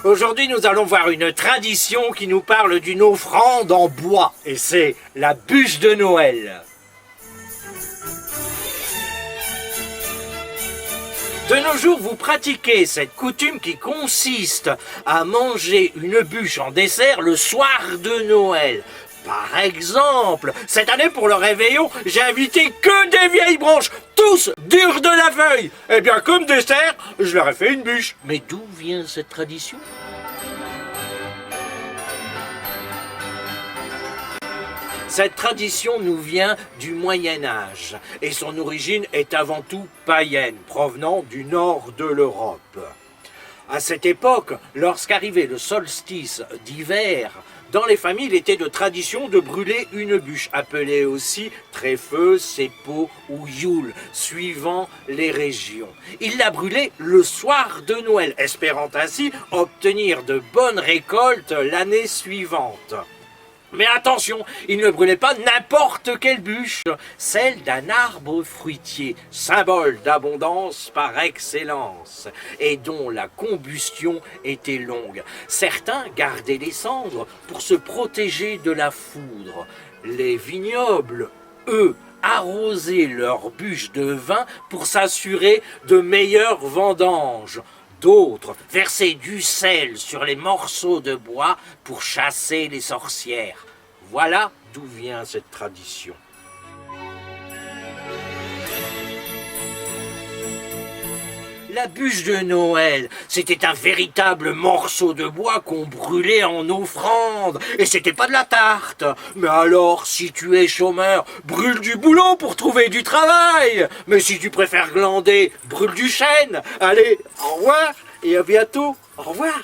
Aujourd'hui, nous allons voir une tradition qui nous parle d'une offrande en bois, et c'est la bûche de Noël. De nos jours, vous pratiquez cette coutume qui consiste à manger une bûche en dessert le soir de Noël. Par exemple, cette année pour le réveillon, j'ai invité que des vieilles branches, tous durs de la feuille. Eh bien, comme dessert, je leur ai fait une bûche. Mais d'où vient cette tradition ? Cette tradition nous vient du Moyen-Âge et son origine est avant tout païenne, provenant du nord de l'Europe. À cette époque, lorsqu'arrivait le solstice d'hiver, dans les familles, il était de tradition de brûler une bûche, appelée aussi tréfeu, seppo ou Yule, suivant les régions. Il la brûlait le soir de Noël, espérant ainsi obtenir de bonnes récoltes l'année suivante. Mais attention, il ne brûlait pas n'importe quelle bûche, celle d'un arbre fruitier, symbole d'abondance par excellence, et dont la combustion était longue. Certains gardaient les cendres pour se protéger de la foudre. Les vignobles, eux, arrosaient leurs bûches de vin pour s'assurer de meilleures vendanges. D'autres versaient du sel sur les morceaux de bois pour chasser les sorcières. Voilà d'où vient cette tradition. La bûche de Noël, c'était un véritable morceau de bois qu'on brûlait en offrande. Et c'était pas de la tarte. Mais alors, si tu es chômeur, brûle du boulot pour trouver du travail. Mais si tu préfères glander, brûle du chêne. Allez, au revoir et à bientôt. Au revoir.